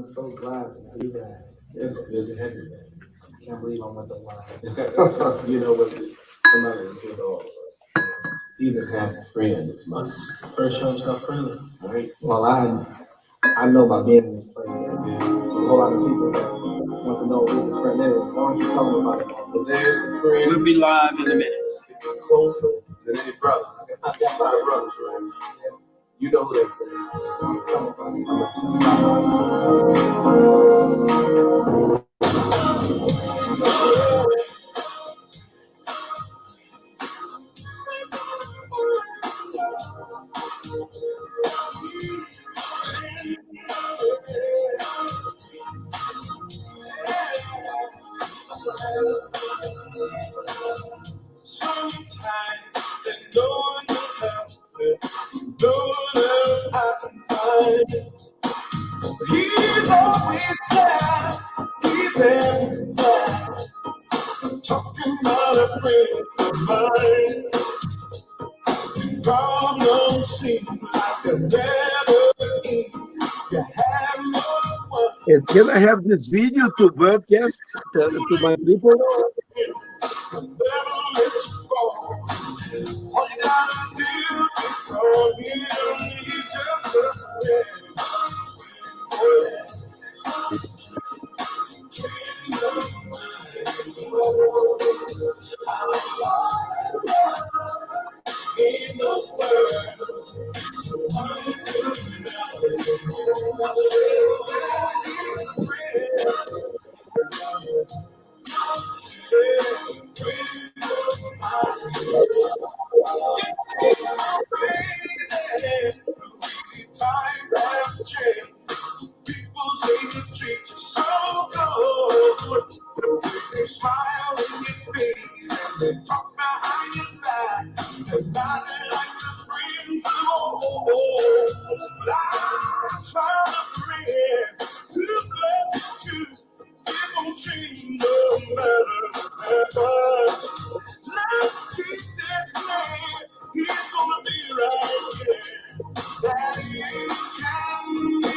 I'm so glad to be that. It's good to have you back. I can't believe I'm with the line. You know what? Somebody is with all of us. Even have a friend. It's my first show stuff friendly. All right. Well, I know by being in this place, there's a whole lot of people that want to know who this friend is. Why don't you tell them about it? Well, there's a friend. We'll be live in a minute. It's closer than any brother. I got five brothers, right? You know who that friend is. Tell them about it. Sometimes that no one can tell me, no one else I can find. He's always there, he's everywhere. Talking about a friend of mine. Problems seem like they'll never end. You have no one. And can I have this video to broadcast to my people? I'll never let you go. All you gotta do is call him. He's just a friend. In the world, times have changed. People say they treat you so good. They smile in your face and they talk behind your back. They're nothing like the friends of old. But I found a friend who's left you too. It won't change no matter what. Let's keep this man. He's gonna be right here. That you can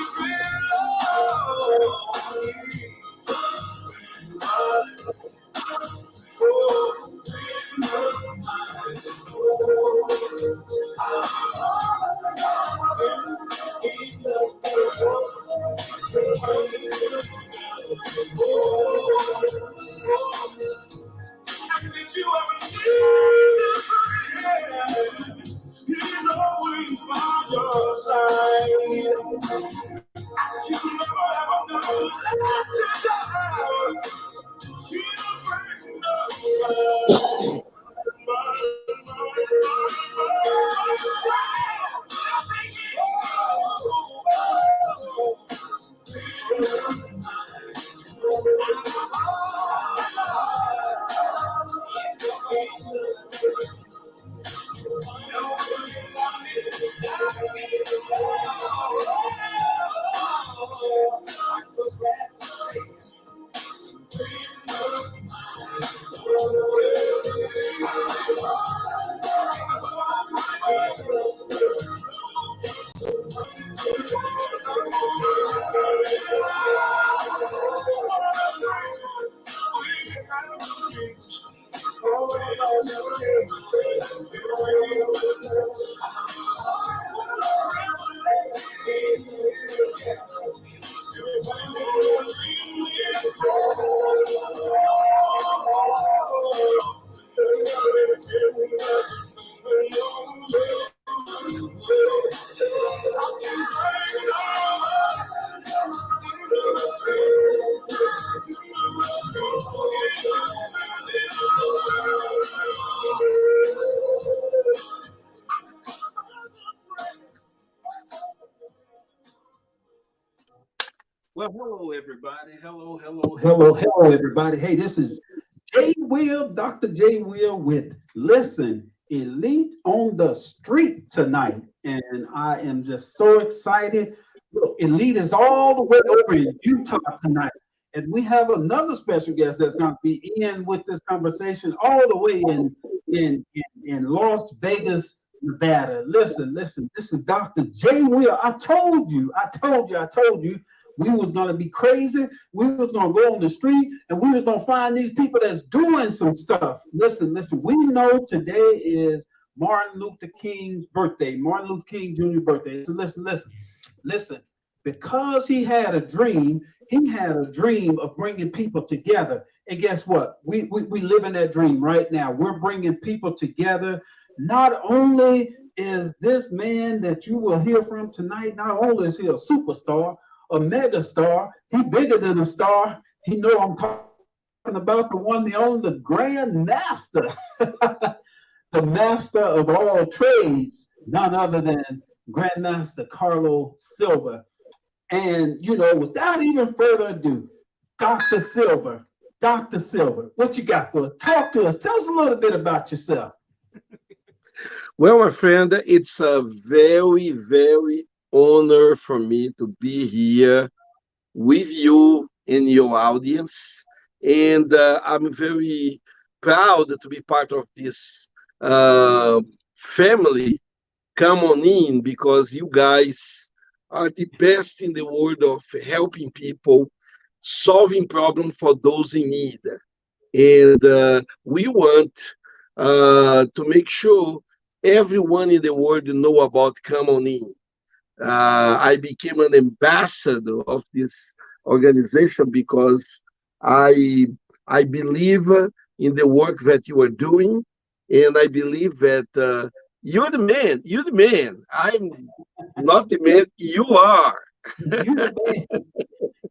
and if you ever need a friend, he's always by your side. You never ever know that you die. He's a friend of mine. Well, hello, everybody. Hello, everybody. Hey, this is J. Will, Dr. J. Will with Listen, Elite on the Street tonight. And I am just so excited. Look, Elite is all the way over in Utah tonight. And we have another special guest that's going to be in with this conversation all the way in Las Vegas, Nevada. Listen, this is Dr. J. Will. I told you. we was gonna be crazy. We was gonna go on the street and we was gonna find these people that's doing some stuff. Listen. We know today is Martin Luther King's birthday, Martin Luther King Jr. birthday. So listen. Because he had a dream of bringing people together. And guess what? We live in that dream right now. We're bringing people together. Not only is this man that you will hear from tonight, not only is he a superstar, a mega star, he bigger than a star. He know I'm talking about the one, the only, the grand master, the master of all trades, none other than Grandmaster Carlo Silva. And, without even further ado, Dr. Silva, what you got for us? Talk to us. Tell us a little bit about yourself. Well, my friend, it's a very, very honor for me to be here with you in your audience. And I'm very proud to be part of this family. Come on in, because you guys are the best in the world of helping people, solving problems for those in need. And we want to make sure everyone in the world know about Come On In. I became an ambassador of this organization because I believe in the work that you are doing, and I believe that you're the man. You're the man. I'm not the man. You are. You the man.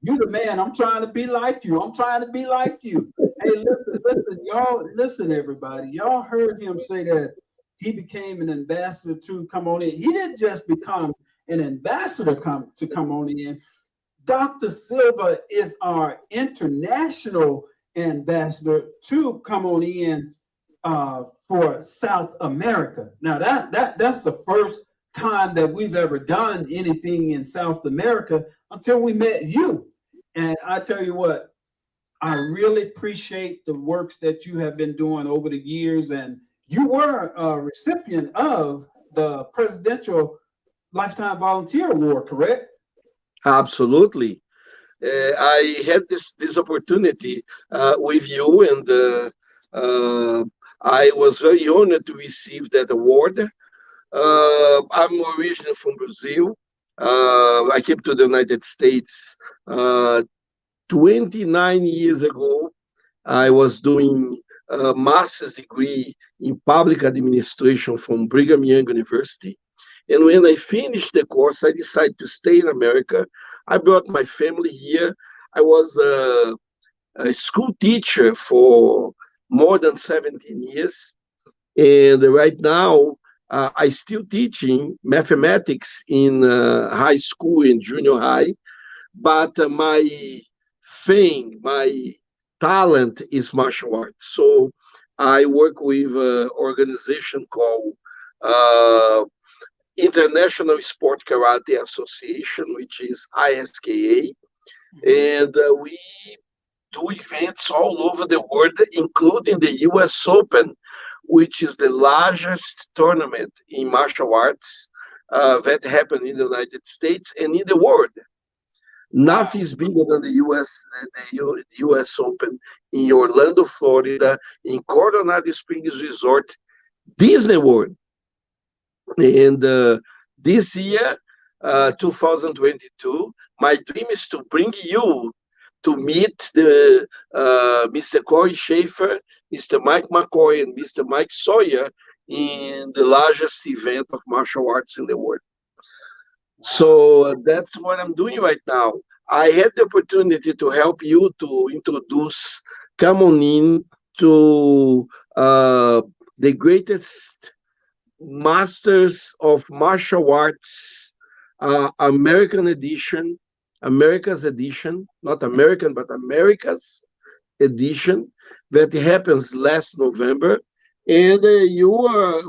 You the man. I'm trying to be like you. Hey, listen, y'all. Listen, everybody. Y'all heard him say that he became an ambassador to Come On In. He didn't just become an ambassador to Come On In. Dr. Silva is our international ambassador to Come On In for South America. Now that's the first time that we've ever done anything in South America until we met you. And I tell you what, I really appreciate the works that you have been doing over the years. And you were a recipient of the Presidential Lifetime Volunteer Award, correct? Absolutely. I had this opportunity with you, and I was very honored to receive that award. I'm originally from Brazil. I came to the United States 29 years ago. I was doing a master's degree in public administration from Brigham Young University. And when I finished the course, I decided to stay in America. I brought my family here. I was a school teacher for more than 17 years. And right now, I still teaching mathematics in high school and junior high. But my thing, my talent is martial arts. So I work with an organization called International Sport Karate Association, which is ISKA, and we do events all over the world, including the US Open, which is the largest tournament in martial arts that happened in the United States and in the world. Nothing is bigger than the US Open in Orlando, Florida, in Coronado Springs Resort, Disney World. And this year, 2022, my dream is to bring you to meet the Mr. Corey Schaefer, Mr. Mike McCoy, and Mr. Mike Sawyer in the largest event of martial arts in the world. So that's what I'm doing right now. I had the opportunity to help you to introduce Come On In to the greatest Masters of Martial Arts America's edition, not American, but America's edition that happens last November. And you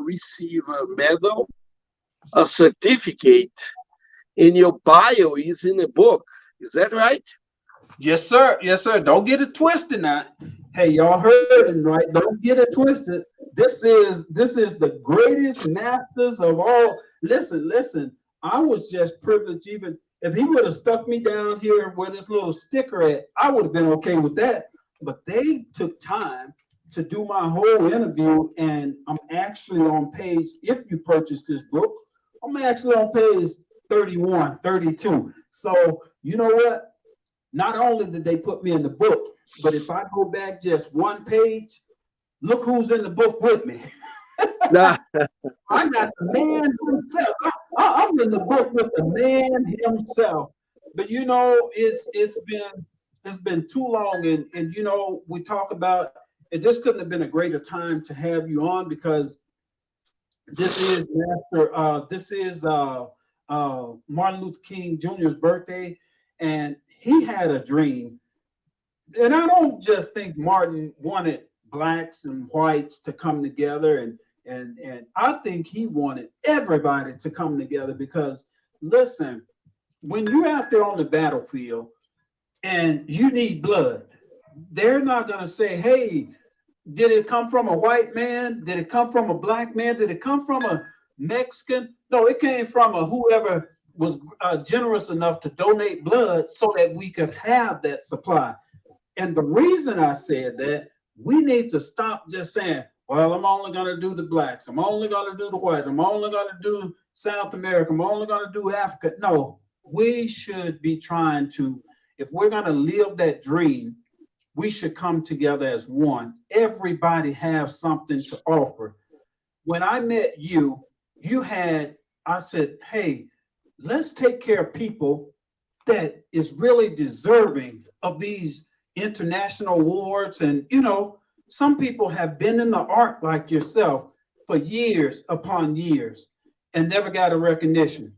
receive a medal, a certificate, and your bio is in a book. Is that right? Yes, sir. Don't get it twisted now. Hey, y'all heard it right. Don't get it twisted. This is the greatest masters of all. Listen. I was just privileged even If he would have stuck me down here where this little sticker at, I would have been okay with that. But they took time to do my whole interview, and I'm actually on page, if you purchase this book, I'm actually on page 31, 32. So you know what? Not only did they put me in the book, but if I go back just one page, look who's in the book with me. Nah, I got the man himself. I'm in the book with the man himself. But you know, it's been too long, and you know, we talk about it. This couldn't have been a greater time to have you on because this is Martin Luther King Jr.'s birthday, and he had a dream. And I don't just think Martin wanted blacks and whites to come together, and I think he wanted everybody to come together because listen, when you're out there on the battlefield and you need blood, they're not going to say, hey, did it come from a white man? Did it come from a black man? Did it come from a Mexican? No, it came from a whoever was generous enough to donate blood so that we could have that supply. And the reason I said that, we need to stop just saying, well, I'm only going to do the blacks. I'm only going to do the whites. I'm only going to do South America. I'm only going to do Africa. No, we should be trying to, if we're going to live that dream, we should come together as one. Everybody have something to offer. When I met you, I said, hey, let's take care of people that is really deserving of these international awards. And, you know, some people have been in the art like yourself for years upon years and never got a recognition.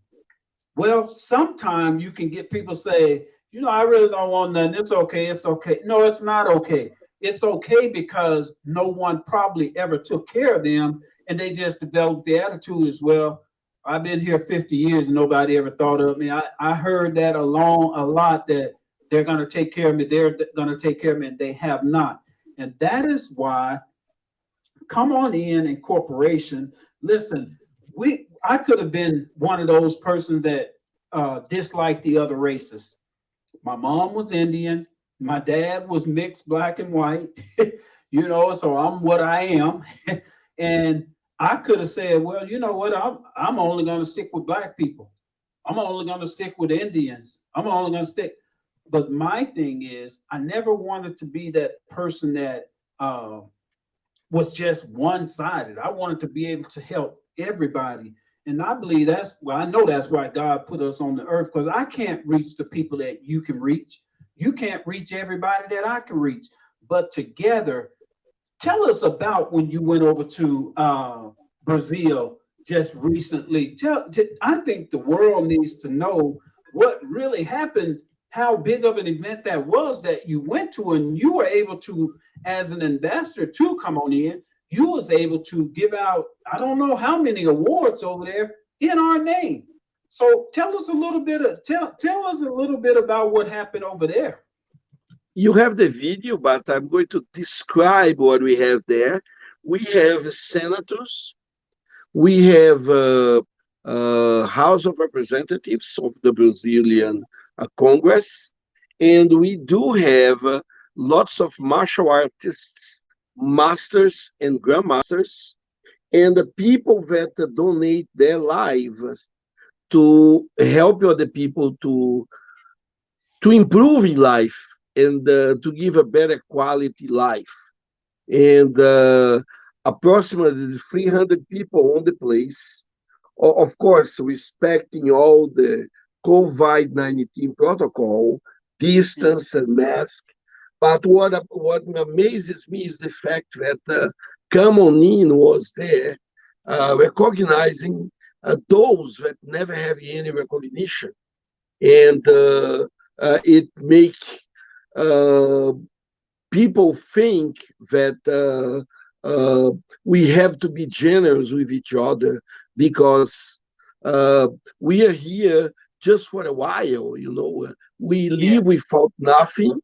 Well, sometimes you can get people say, you know, I really don't want nothing. It's okay. It's okay. No, it's not okay. It's okay because no one probably ever took care of them and they just developed the attitude as well. I've been here 50 years and nobody ever thought of me. I heard that a lot that they're going to take care of me. They're going to take care of me, and they have not. And that is why, come on in corporation. Listen, I could have been one of those persons that disliked the other races. My mom was Indian. My dad was mixed black and white, you know, so I'm what I am. And I could have said, well, you know what? I'm only going to stick with black people. I'm only going to stick with Indians. I'm only going to stick. But my thing is, I never wanted to be that person that was just one-sided. I wanted to be able to help everybody. And I believe I know that's why God put us on the earth, because I can't reach the people that you can reach. You can't reach everybody that I can reach. But together, tell us about when you went over to Brazil just recently. I think the world needs to know what really happened, how big of an event that was that you went to, and you were able to, as an ambassador, to come on in. You was able to give out, I don't know how many awards over there in our name. So tell us a little bit about what happened over there. you have the video, but I'm going to describe what we have there. We have senators, we have House of Representatives of the Brazilian Congress, and we do have lots of martial artists, masters and grandmasters, and the people that donate their lives to help other people to improve in life and to give a better quality life. And approximately 300 people on the place, of course, respecting all the COVID-19 protocol, distance and mask. But what amazes me is the fact that Camonin was there, recognizing those that never have any recognition. And it make uh, people think that we have to be generous with each other because uh, we are here just for a while, you know. We Yeah. live without nothing.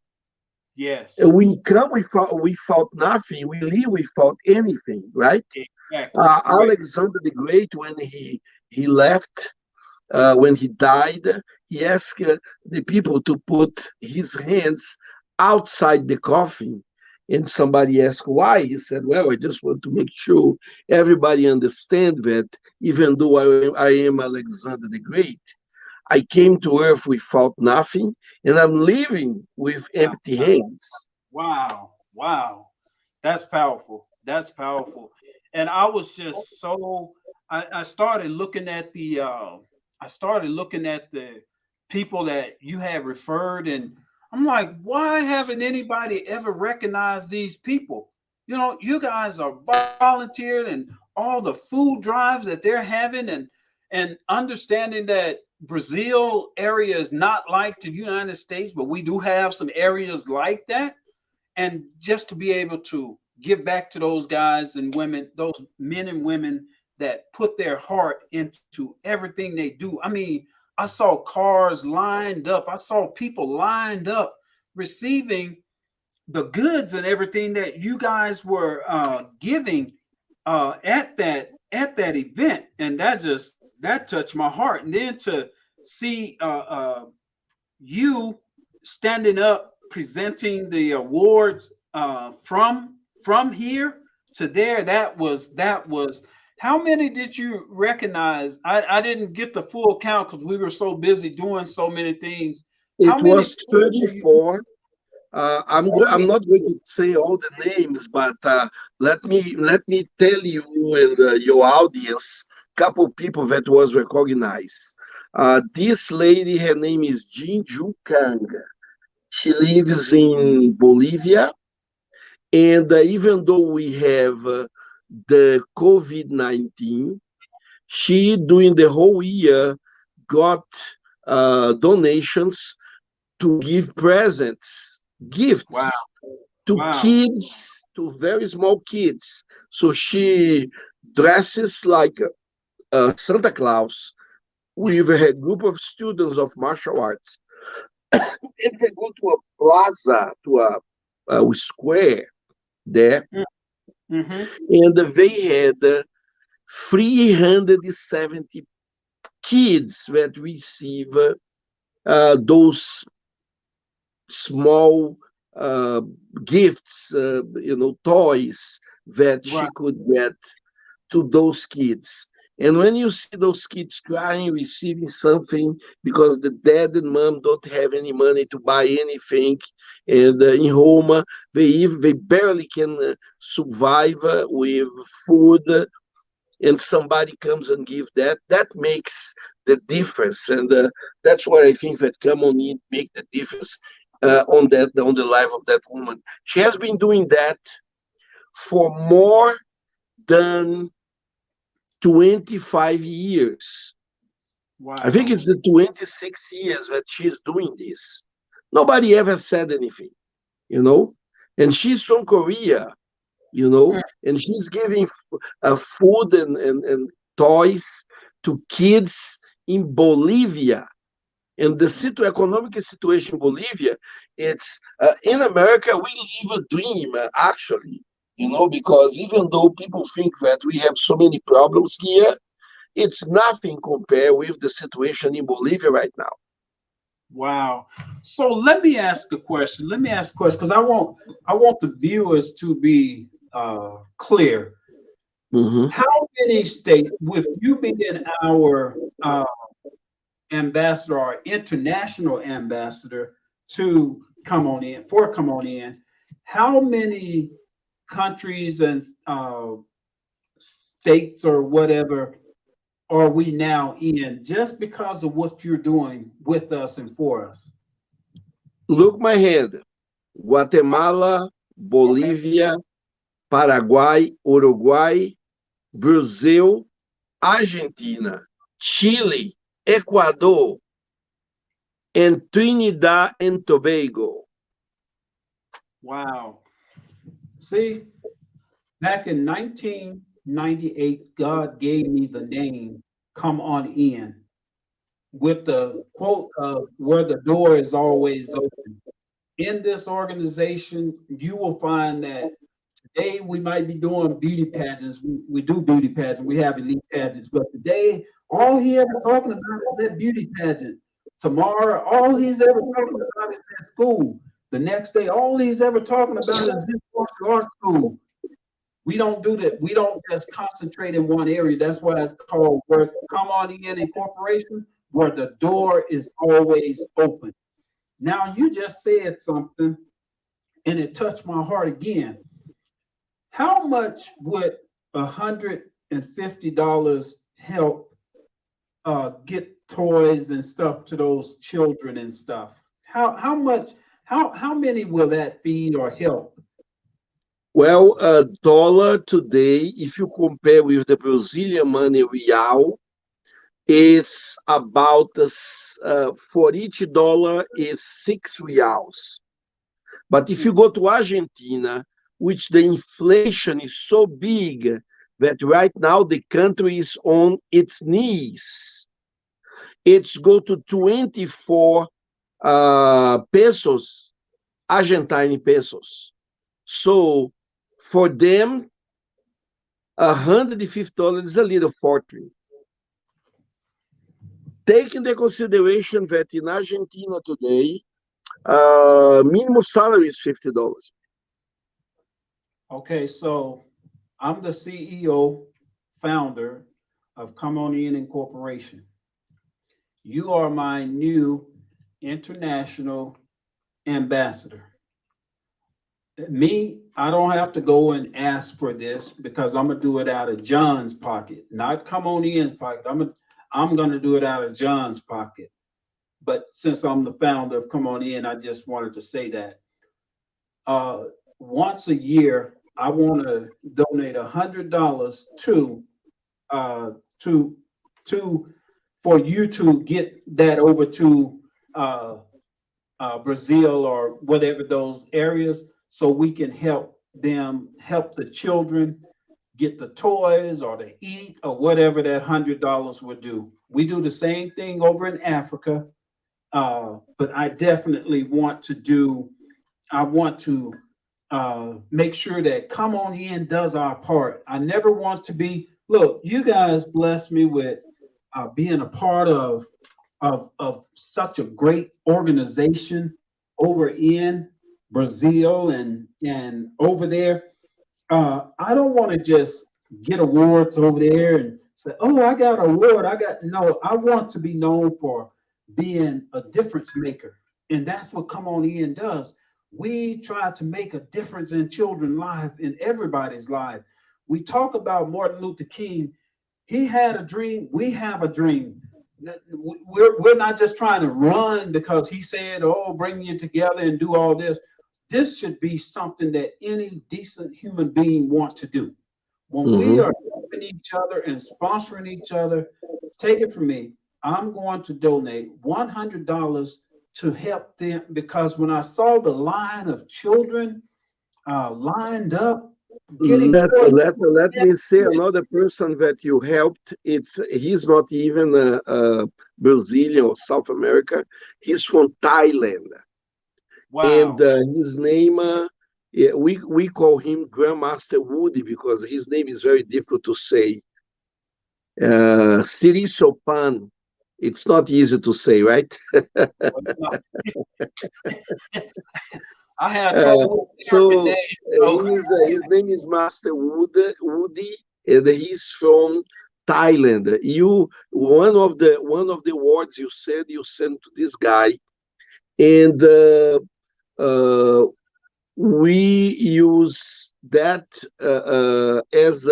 Yes. We come without nothing. We leave without anything, right? Exactly. Correct. Alexander the Great, when he left, when he died, he asked the people to put his hands outside the coffin. And somebody asked why. He said, "Well, I just want to make sure everybody understand that even though I am Alexander the Great, I came to earth without nothing, and I'm leaving with Wow. empty hands." Wow. Wow. That's powerful. That's powerful. And I was just so I started looking at the I started looking at the people that you had referred, and I'm like, why haven't anybody ever recognized these people? You know, you guys are volunteered and all the food drives that they're having, and understanding that Brazil area is not like the United States, but we do have some areas like that, and just to be able to give back to those guys and women, those men and women that put their heart into everything they do. I mean, I saw cars lined up, I saw people lined up receiving the goods and everything that you guys were giving at that event, and that touched my heart. And then to see you standing up presenting the awards from here to there, that was how many did you recognize? I didn't get the full count because we were so busy doing so many things. How It many was people were you? 34. I'm Okay. not going to say all the names, but let me tell you and your audience couple people that was recognized. This lady, her name is Jinju Kang. She lives in Bolivia, and even though we have the COVID-19, she during the whole year got donations to give presents, Wow. gifts to Wow. kids, to very small kids. So she dresses like Santa Claus with a group of students of martial arts. And they go to a plaza, to a square there, Mm-hmm. and they had 370 kids that receive those small uh, gifts, toys that Right. she could get to those kids. And when you see those kids crying, receiving something because the dad and mom don't have any money to buy anything, and in Roma they barely can survive with food, and somebody comes and give that makes the difference, and that's what I think that come on it make the difference on the life of that woman. She has been doing that for more than 25 years. I think Wow. it's the 26 years that she's doing this. Nobody ever said anything, you know. And she's from Korea, and she's giving food and toys to kids in Bolivia. And the economic situation in Bolivia, it's in America, we live a dream, actually, because even though people think that we have so many problems here, it's nothing compared with the situation in Bolivia right now. Wow. So let me ask a question. Let me ask a question because I want the viewers to be clear. Hmm. How many states, with you being our ambassador or international ambassador to come on in, how many countries and states or whatever are we now in just because of what you're doing with us and for us? Look my hand. Guatemala, Okay. Bolívia, Paraguay, Uruguay, Brazil, Argentina, Chile, Ecuador, and Trinidad and Tobago. Wow. See, back in 1998, God gave me the name Come On In with the quote of where the door is always open. In this organization, you will find that today we might be doing beauty pageants. We do beauty pageants, we have elite pageants, but today All he ever talking about is that beauty pageant. Tomorrow, all he's ever talking about is at school. The next day, all he's ever talking about is his martial arts school. We don't do that. We don't just concentrate in one area. That's why it's called where Come On In Incorporation, where the door is always open. Now, you just said something and it touched my heart again. How much would $150 help get toys and stuff to those children and stuff? How much? How many will that feed or help? Well, a dollar today, if you compare with the Brazilian money real, it's about for each dollar is 6 reals. But if you go to Argentina, which the inflation is so big that right now the country is on its knees, it's go to 24 pesos, Argentine pesos. So for them, $150 is a little fortune. Take into consideration that in Argentina today, minimum salary is $50. Okay, so I'm the CEO, founder of Come On In Incorporation. You are my new international ambassador. Me, I don't have to go and ask for this because I'm gonna do it out of John's pocket, not Come On In's pocket. I'm gonna do it out of John's pocket. But since I'm the founder of Come On In, I just wanted to say that. Once a year, I want to donate $100 uh, to to for you to get that over to uh, Brazil or whatever those areas, so we can help the children get the toys or to eat or whatever that $100 would do. We do the same thing over in Africa, but I definitely want to do. I want to make sure that Come On In does our part. I never want to be. Look, you guys blessed me with being a part of such a great organization over in Brazil and over there. I don't want to just get awards over there and say, "Oh, I got an award." I got no. I want to be known for being a difference maker, and that's what Come On In does. We try to make a difference in children's life, in everybody's life. We talk about Martin Luther King. He had a dream. We have a dream. We're not just trying to run because he said, "Oh, bring you together and do all this." This should be something that any decent human being wants to do. When we Mhm. are helping each other and sponsoring each other, take it from me. I'm going to donate $100 to help them because when I saw the line of children lined up getting toys, Let me say another person that you helped. He's not even a Brazilian or South America. He's from Thailand, and wow, his name yeah, we call him Grandmaster Woody because his name is very difficult to say. Siri Sopan. It's not easy to say, right? I had Uh, trouble with American so names. So his name is Master Woody, and he's from Thailand. You one of the words you said you sent to this guy, and uh, we use that as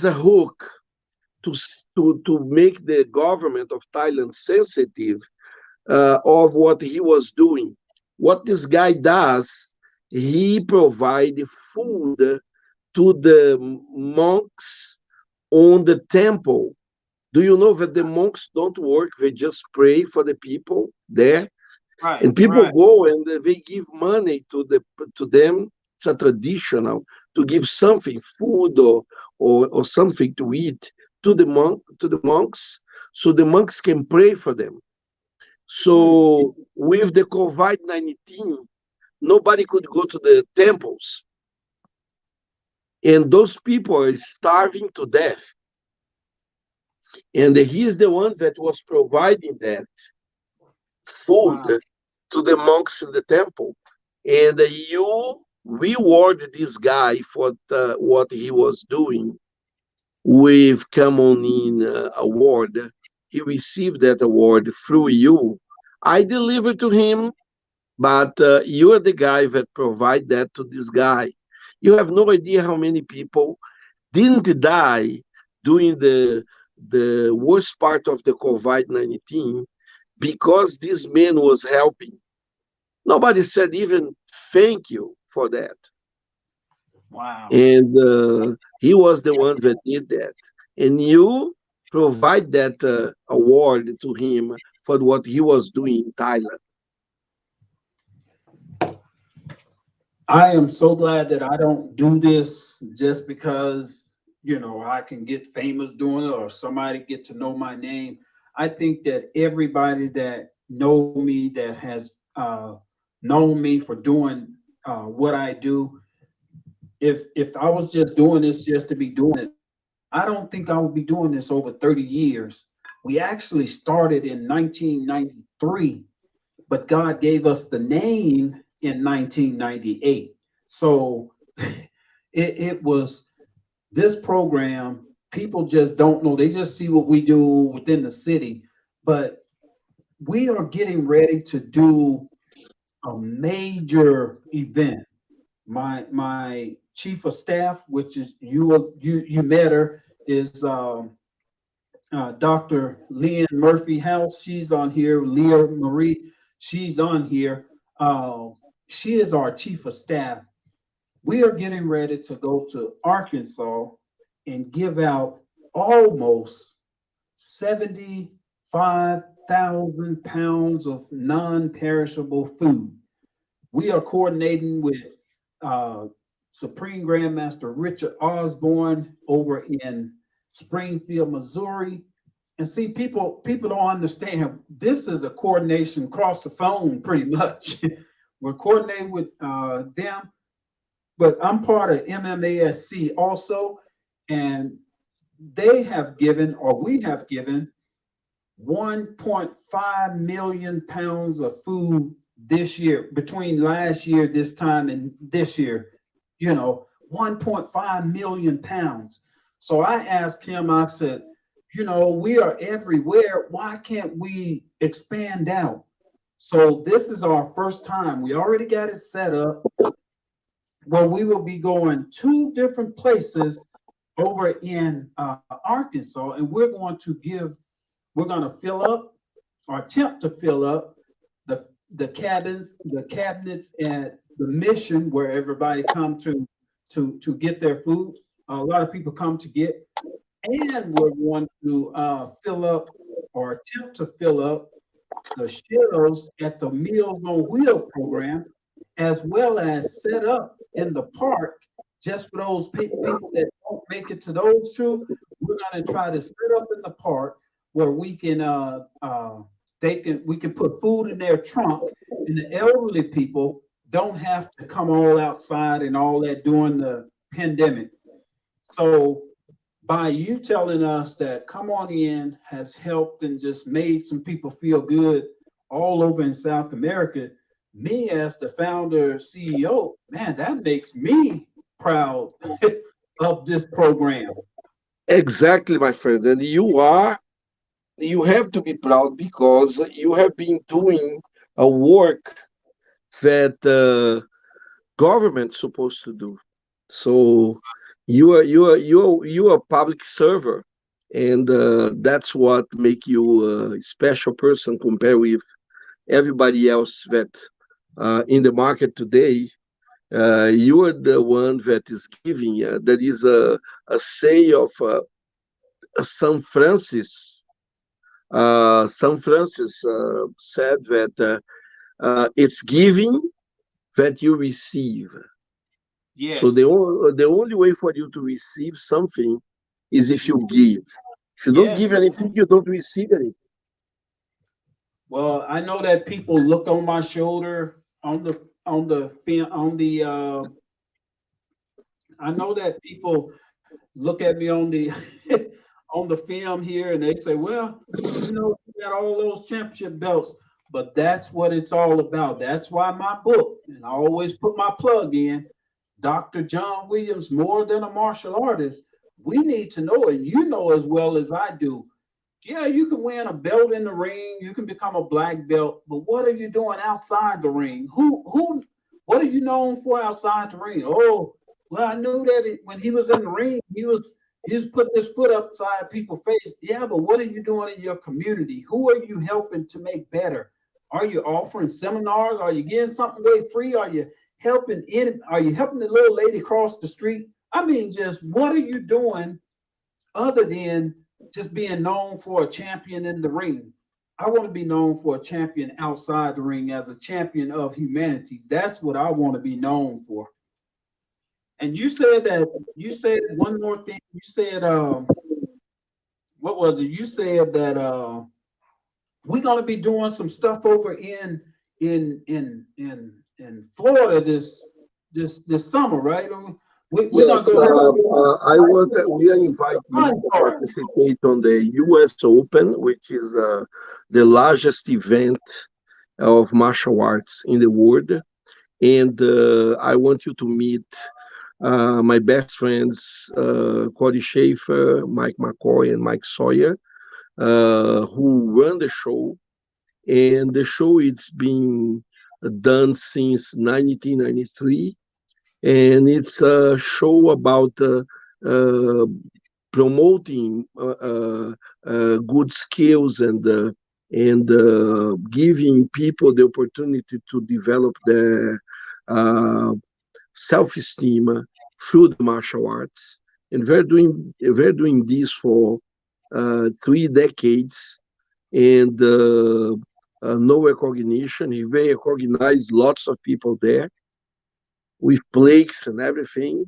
a hook to make the government of Thailand sensitive of what he was doing. What this guy does, he provide food to the monks on the temple. Do you know that the monks don't work? They just pray for the people there, right, and people right. go and they give money to them. It's a traditional to give something, food or something to eat to the monks, so the monks can pray for them. Hmm. So with the COVID-19, nobody could go to the temples, and those people are starving to death. And he is the one that was providing that food Wow. to the monks in the temple. And you reward this guy for what he was doing with Common in award. He received that award through you. I delivered to him, but you are the guy that provide that to this guy. You have no idea how many people didn't die during the worst part of the COVID-19 because this man was helping. Nobody said even thank you for that. Wow. And he was the one that did that. And you provide that award to him for what he was doing in Thailand. I am so glad that I don't do this just because, I can get famous doing it or somebody get to know my name. I think that everybody that know me, that has known me for doing what I do, if I was just doing this just to be doing it, I don't think I would be doing this over 30 years. We actually started in 1993, but God gave us the name in 1998. So it was this program. People just don't know. They just see what we do within the city, but we are getting ready to do a major event. My chief of staff, which is you met her, is Dr. Lynn Murphy House. She's on here. Leah Marie, she's on here. Uh, she is our chief of staff. We are getting ready to go to Arkansas and give out almost 75,000 pounds of non-perishable food. We are coordinating with uh, Supreme Grandmaster Richard Osborne over in Springfield, Missouri. And see, people don't understand. This is a coordination across the phone, pretty much. We're coordinating with them, but I'm part of MMASC also, and they have given, or we have given, 1.5 million pounds of food this year, between last year, this time, and this year, 1.5 million pounds. So I asked him, I said, we are everywhere. Why can't we expand out? So this is our first time. We already got it set up where we will be going two different places over in Arkansas, and we're going to fill up or attempt to fill up the cabinets at the mission where everybody come to get their food. A lot of people come to get, and we're going to fill up or attempt to fill up the shelves at the Meals on Wheels program, as well as set up in the park just for those people that don't make it to those two. We're going to try to set up in the park where we can we can put food in their trunk, and the elderly people don't have to come all outside and all that during the pandemic. So by you telling us that come on in has helped and just made some people feel good all over in South America, me as the founder CEO, man, that makes me proud of this program. Exactly, my friend. And you have to be proud because you have been doing a work that government's supposed to do. So you are a public server, and that's what make you a special person compared with everybody else that in the market today. You are the one that is giving. There is a say of San Francis. San Francis said that it's giving that you receive. So Yes, the only way for you to receive something is if you give. If you don't give yes. anything, you don't receive anything. Well, I know that people look on my shoulder on the I know that people look at me on the on the film here, and they say, well, you know, you got all those championship belts, but that's what it's all about. That's why my book, and I always put my plug in, Dr. John Williams, More Than a Martial Artist. We need to know, and you know as well as I do. Yeah, you can win a belt in the ring, you can become a black belt, but what are you doing outside the ring? What are you known for outside the ring? Oh, well, I knew that when he was in the ring, he was putting his foot upside people's face. Yeah, but what are you doing in your community? Who are you helping to make better? Are you offering seminars? Are you getting something way free? Are you helping the little lady cross the street? I mean, just what are you doing other than just being known for a champion in the ring? I want to be known for a champion outside the ring as a champion of humanity. That's what I want to be known for. And you said one more thing. You said what was it? You said that we're gonna be doing some stuff over in Florida this summer, right? We're gonna Yes, go ahead we are inviting you to participate on the US Open, which is the largest event of martial arts in the world. And I want you to meet my best friends, Cody Schaefer, Mike McCoy, and Mike Sawyer, who run the show. And the show it's been done since 1993, and it's a show about uh, promoting good skills and giving people the opportunity to develop their uh, self-esteem through the martial arts. And we're doing this for 3 decades, and no recognition. We recognize lots of people there with plaques and everything.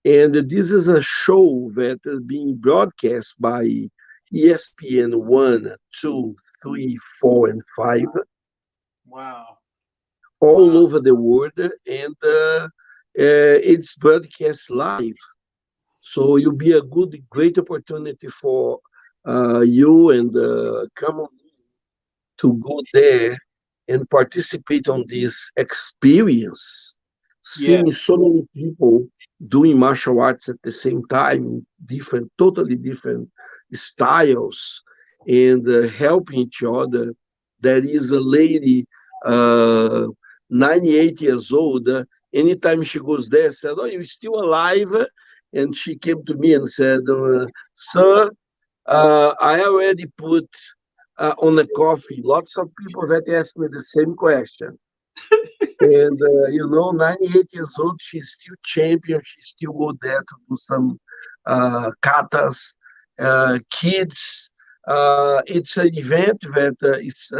And this is a show that is being broadcast by ESPN 1, 2, 3, 4, and 5 Wow. all Wow. over the world. And it's broadcast live. So it'll be a great opportunity for you and come on to go there and participate on this experience, Yeah. seeing so many people doing martial arts at the same time, totally different styles, and helping each other. There is a lady, uh, 98 years old. Anytime she goes there, said, "Oh, you're still alive?" And she came to me and said, "Sir, I already put on the coffee lots of people that ask me the same question. And 98 years old, she's still champion. She still go there to do some katas, kids. It's an event that is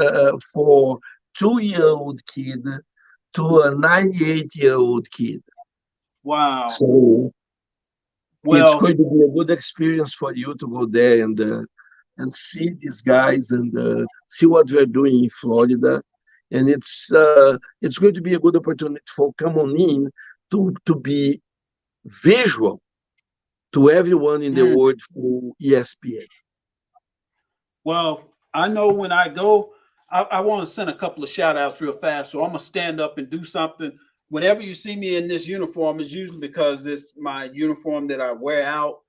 for 2-year-old kid to a 98-year-old kid. Wow. So it's Well, going to be a good experience for you to go there and see these guys and see what they're doing in Florida. And it's going to be a good opportunity for come on in to be visual to everyone in the mm, world through ESPN. well, I know when I go, I want to send a couple of shout outs real fast. So I'm gonna stand up and do something. Whenever you see me in this uniform, it's usually because it's my uniform that I wear out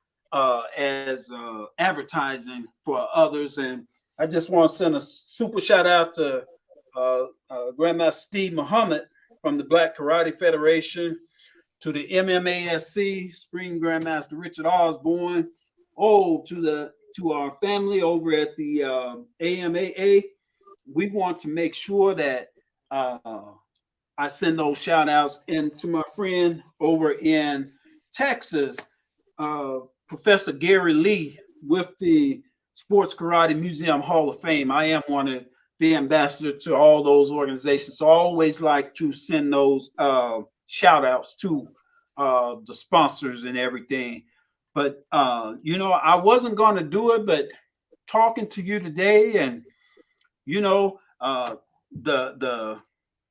as advertising for others. And I just want to send a super shout out to Grandmaster Steve Muhammad from the Black Karate Federation, to the MMASC, Spring Grandmaster Richard Osborne, to our family over at the AMAA. We want to make sure that I send those shout outs and to my friend over in Texas, uh, Professor Gary Lee with the Sports Karate Museum Hall of Fame. I am one of the ambassador to all those organizations. So I always like to send those shout outs to the sponsors and everything. But I wasn't going to do it, but talking to you today, and you know, the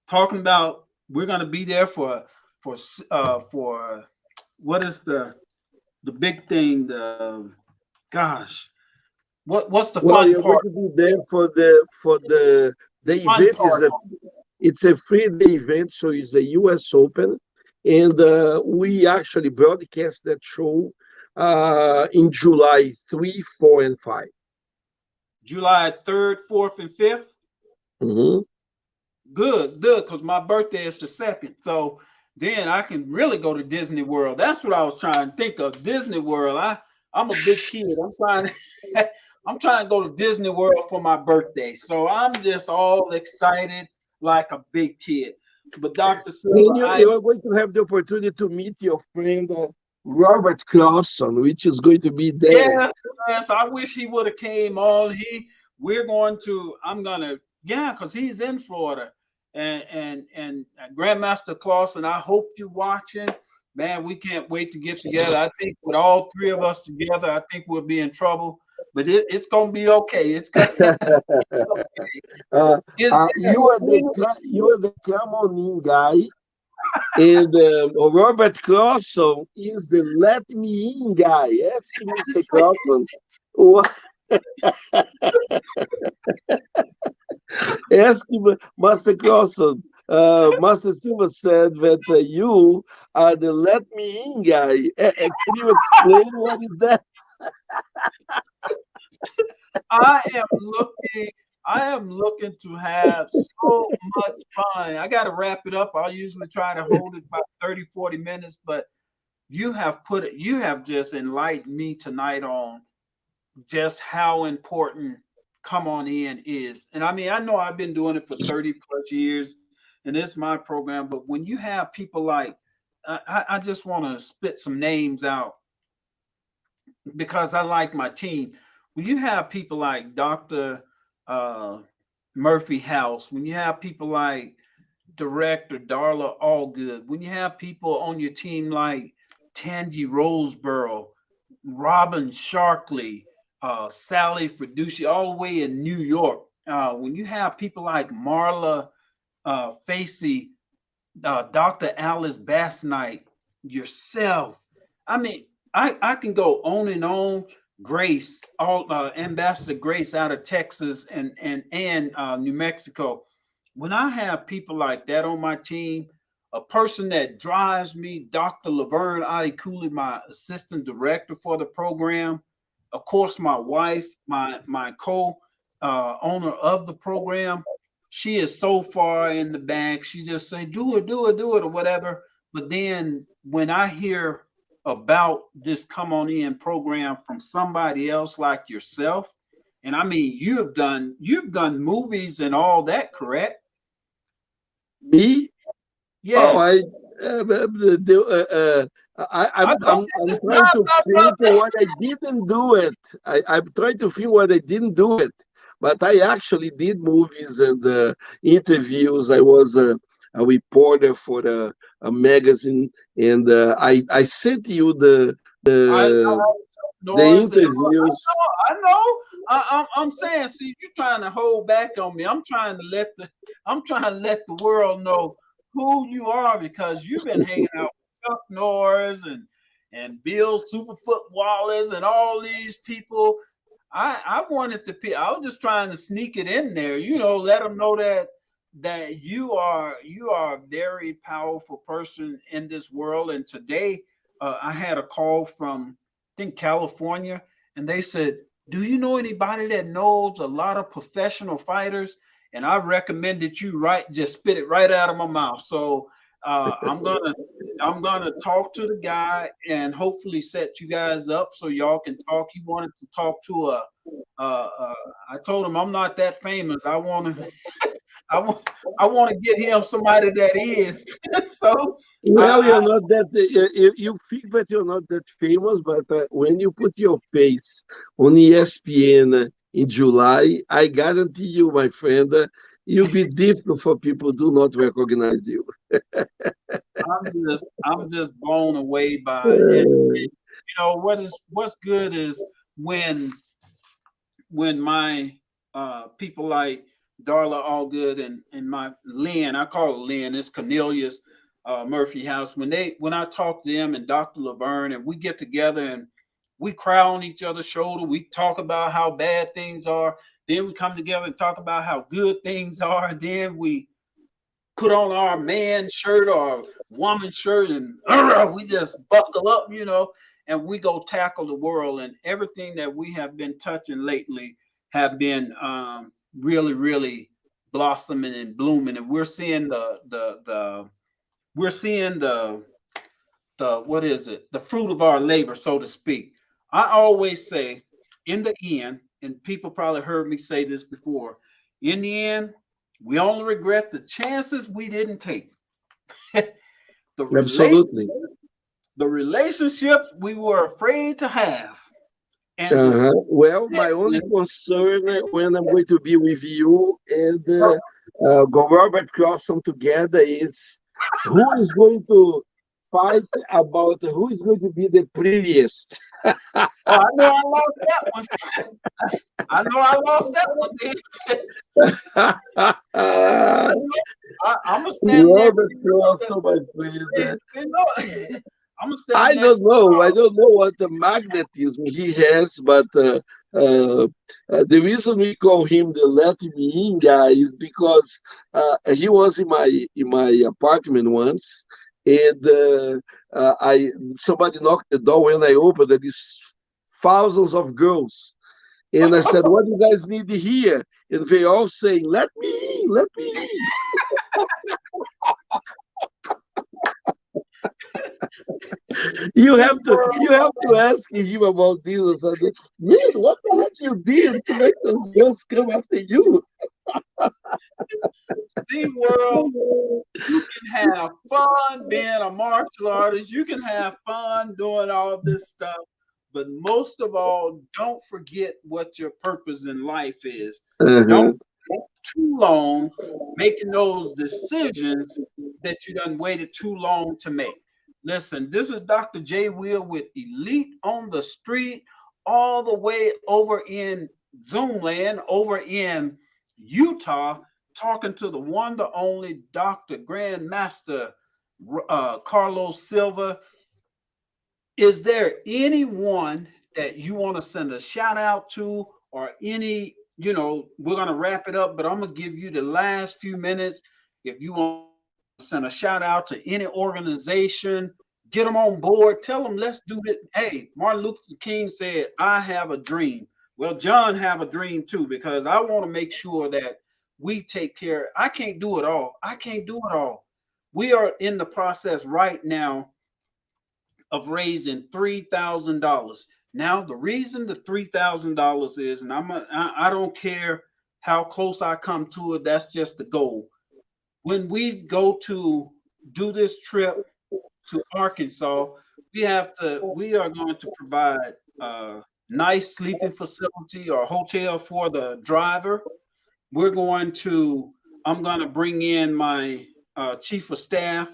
talking about we're going to be there for what is the big thing? The gosh. What's the Well, fun you're going part? to be there for the Fun event is part. a 3 day event, so it's a U.S. Open, and we actually broadcast that show in July 3, 4, and 5. July 3rd, 4th, and 5th. Mhm. Good, good, because my birthday is the 2nd. So then I can really go to Disney World. That's what I was trying to think of. Disney World. I'm a big kid. I'm trying to go to Disney World for my birthday. So I'm just all excited like a big kid. But Dr. Silva, And you are going to have the opportunity to meet your friend Robert Clausen, which is going to be there. yes, yes, I wish he would have came on. I'm gonna, yeah, because he's in Florida. And Grandmaster Clausen, I hope you're watching. Man, we can't wait to get together. I think with all three of us together, I think we'll be in trouble. But it's gonna be okay. It's gonna be okay. Uh, Is there you are the come on in guy, and Robert Clausen is the let me in guy. Ask Mr. Clausen. What, ask him, Master Clausen. Master Silva said that you are the let me in guy. Can you explain what is that? I am looking. I am looking to have so much fun. I got to wrap it up. I'll usually try to hold it about 30, 40 minutes, but you have just enlightened me tonight on just how important come on in is. And I mean, I know I've been doing it for 30 plus years and it's my program, but when you have people like, I just want to spit some names out because I like my team. When you have people like Dr. Uh, Murphy House, when you have people like Director Darla Allgood, when you have people on your team like Tangi Roseborough, Robin Sharkley, Sally Fiduci, all the way in New York, when you have people like Marla Facey, Dr. Alice Bass Knight, yourself. I mean, I can go on and on. Grace, all Ambassador Grace out of Texas and New Mexico. When I have people like that on my team, a person that drives me, Dr. Laverne Adi Cooley, my assistant director for the program, of course, my wife, my co owner of the program, she is so far in the back. She just say, do it, do it, do it, or whatever. But then when I hear about this come on in program from somebody else like yourself, and I mean you've done movies and all that, correct? Me? Oh, Yes. I know I'm it's trying not to about think that. what I didn't do it. I'm trying to think what I didn't do it, but I actually did movies and interviews. I was a reporter for a magazine, and I sent you I the the noise and interviews. I know. I'm saying, see, you're trying to hold back on me. I'm trying to let the world know who you are because you've been hanging out with Chuck Norris and Bill Superfoot Wallace and all these people. I wanted to. I was just trying to sneak it in there. Let them know that you are a very powerful person in this world. And today, I had a call from I think California, and they said, "Do you know anybody that knows a lot of professional fighters?" And I recommended you right, just spit it right out of my mouth. So I'm gonna talk to the guy and hopefully set you guys up so y'all can talk. He wanted to talk to I told him I'm not that famous. I want I want to get him somebody that is. So Well, I, you're not that, you think that you're not that famous, but when you put your face on ESPN in July, I guarantee you, my friend, you'll be different for people do not recognize you. I'm just blown away by it. And Uh, what's good is when my people like Darla Allgood and my Lynn, I call her Lynn, it's Cornelius Murphy House. When I talk to them and Dr. Laverne and we get together and we cry on each other's shoulder. We talk about how bad things are. Then we come together and talk about how good things are. And then we put on our man shirt or woman shirt and we just buckle up, and we go tackle the world. And everything that we have been touching lately have been really, really blossoming and blooming. And we're seeing the what is it? The fruit of our labor, so to speak. I always say, in the end, and people probably heard me say this before, in the end, we only regret the chances we didn't take. the relation, Absolutely. the relationships we were afraid to have, and the Well, my only concern when I'm going to be with you and go Robert Crossan together is who is going to fight about who is going to be the prettiest. oh, I know I lost that one. I know I lost that one. I'm gonna stand next Robert to Crossan, my friend. I'm gonna stand I next. don't know. I don't know what the magnetism he has, but the reason we call him the "Let Me In" guy is because he was in my apartment once, and I somebody knocked the door. When I opened it, is thousands of girls, and I said, "What do you guys need here?" And they all saying, "Let me in, let me in." You have to ask him about this or something. Man, what the heck you did to make those girls come after you? See, world, you can have fun being a martial artist. You can have fun doing all this stuff. But most of all, don't forget what your purpose in life is. Uh-huh. Don't take too long making those decisions that you done waited too long to make. Listen, this is Dr. J. Will with Elite on the Street, all the way over in Zoomland, over in Utah, talking to the one, the only Dr. Grandmaster Carlos Silva. Is there anyone that you want to send a shout out to, or any, we're going to wrap it up, but I'm going to give you the last few minutes. If you want to send a shout out to any organization, get them on board, tell them, let's do it. Hey, Martin Luther King said, I have a dream. Well, John have a dream too, because I want to make sure that we take care. I can't do it all. I can't do it all. We are in the process right now of raising $3,000. Now, the reason the $3,000 is, and I don't care how close I come to it, that's just the goal. When we go to do this trip to Arkansas, we are going to provide a nice sleeping facility or hotel for the driver. I'm going to bring in my chief of staff.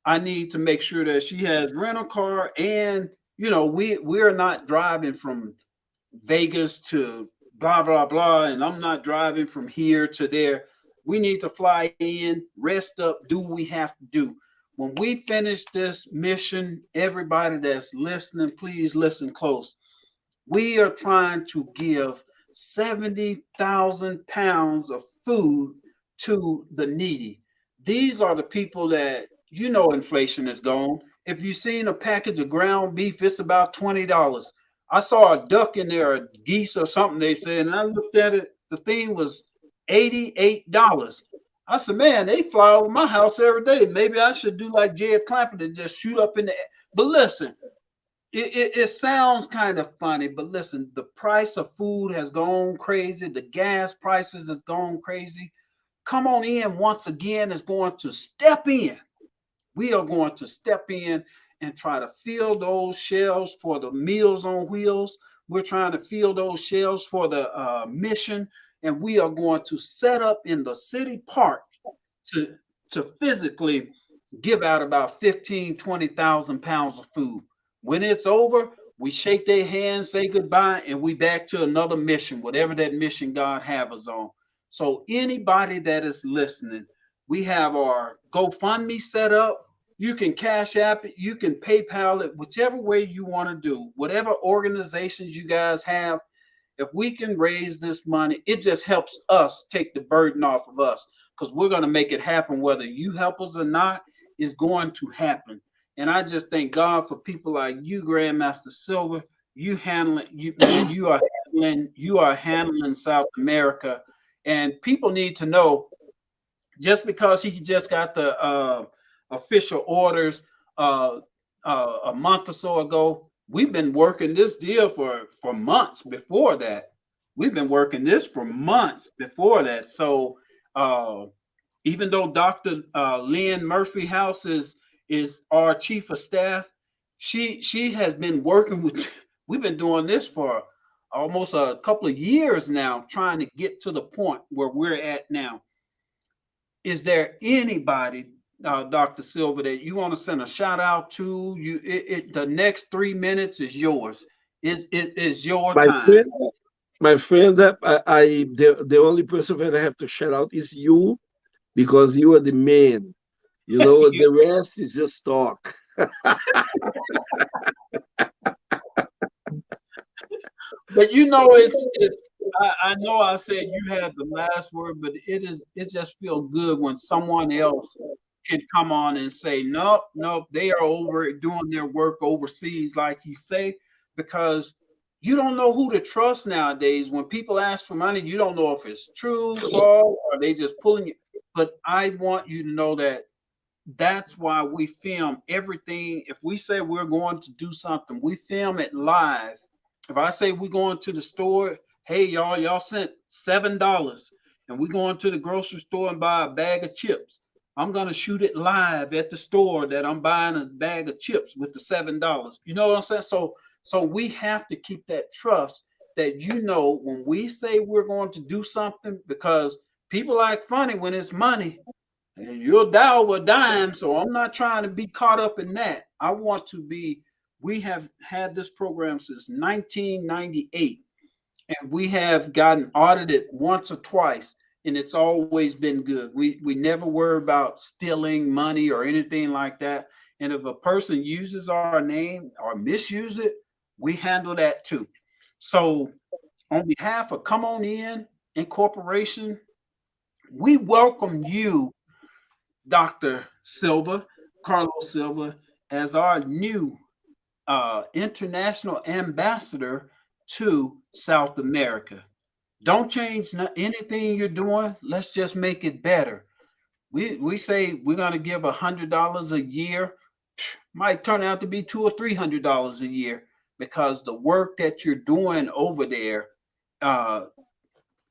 I need to make sure that she has rental car, and we're not driving from Vegas to blah blah blah, and I'm not driving from here to there. We need to fly in, rest up, do what we have to do. When we finish this mission, everybody that's listening, please listen close. We are trying to give 70,000 pounds of food to the needy. These are the people that, inflation is gone. If you've seen a package of ground beef, it's about $20. I saw a duck in there, a geese or something, they said, and I looked at it. The thing was $88. I said, man, they fly over my house every day. Maybe I should do like Jed Clampett and just shoot up in the air. But listen, it sounds kind of funny, but listen, the price of food has gone crazy. The gas prices has gone crazy. Come on in once again is going to step in. We are going to step in and try to fill those shelves for the Meals on Wheels. We're trying to fill those shelves for the mission, and we are going to set up in the city park to physically give out about 15, 20,000 pounds of food. When it's over, we shake their hands, say goodbye, and we back to another mission, whatever that mission God have us on. So anybody that is listening, we have our GoFundMe set up. You can Cash App it, you can PayPal it, whichever way you want to do, whatever organizations you guys have. If we can raise this money, it just helps us take the burden off of us because we're going to make it happen. Whether you help us or not, is going to happen. And I just thank God for people like you, Grandmaster Silver. You handling you man, you are handling South America. And people need to know just because he just got the official orders uh, a month or so ago, we've been working this deal for months before that. We've been working this for months before that. So uh, even though Dr. Lynn Murphy House is our chief of staff, she has been working with. We've been doing this for almost a couple of years now, trying to get to the point where we're at now. Is there anybody, Dr. Silver, that you want to send a shout out to? The next 3 minutes is yours. Is your My time. friend, my friend, the only person that I have to shout out is you because you are the man. You know, You- the rest is just talk. but it's. I know I said you had the last word, but it just feels good when someone else can come on and say, nope, nope, they are over doing their work overseas, like he say, because you don't know who to trust nowadays. When people ask for money, you don't know if it's true, false, or they just pulling you. But I want you to know that that's why we film everything. If we say we're going to do something, we film it live. If I say we're going to the store, hey y'all sent $7 and we're going to the grocery store and buy a bag of chips. I'm gonna shoot it live at the store that I'm buying a bag of chips with the $7. You know what I'm saying? So we have to keep that trust that when we say we're going to do something, because people like funny when it's money. And you'll dial a dime, so I'm not trying to be caught up in that. I want to be. We have had this program since 1998, and we have gotten audited once or twice, and it's always been good. We never worry about stealing money or anything like that. And if a person uses our name or misuse it, we handle that too. So, on behalf of Come On In Incorporation, we welcome you, Dr. Silva, Carlos Silva, as our new international ambassador to South America. Don't change anything you're doing. Let's just make it better. We say we're going to give $100 a year. Might turn out to be $200 or $300 a year because the work that you're doing over there uh,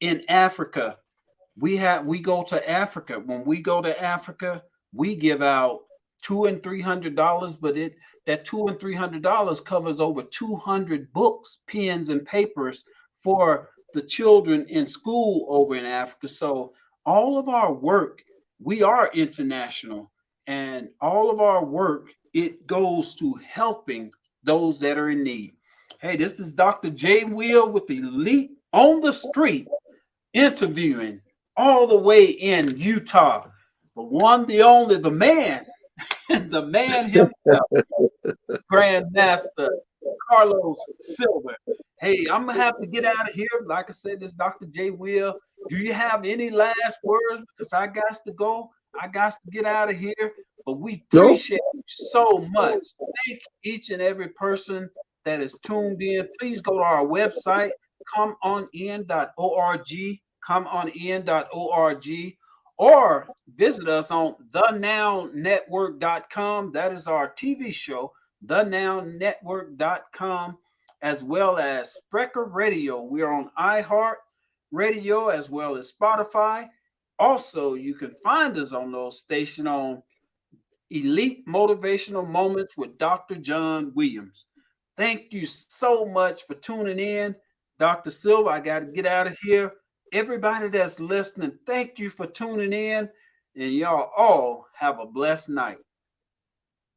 in Africa, we go to Africa. When we go to Africa, we give out $200 and $300, but it that $200 and $300 covers over 200 books, pens, and papers for the children in school over in Africa. So all of our work, we are international, and all of our work it goes to helping those that are in need. Hey, this is Dr. J. Will with Elite on the Street interviewing all the way in Utah. The one, the only, the man, the man himself, Grandmaster Carlos Silver. Hey, I'm gonna have to get out of here. Like I said, this is Dr. J. Will. Do you have any last words? Because I got to go. I got to get out of here. But we No, appreciate you so much. Thank each and every person that is tuned in. Please go to our website, comeonin.org, comeonin.org, or visit us on thenownetwork.com. That is our TV show, thenownetwork.com, as well as Sprecher Radio. We are on iHeart Radio as well as Spotify. Also, you can find us on those stations on Elite Motivational Moments with Dr. John Williams. Thank you so much for tuning in. Dr. Silva, I got to get out of here. Everybody that's listening, thank you for tuning in. And y'all all have a blessed night.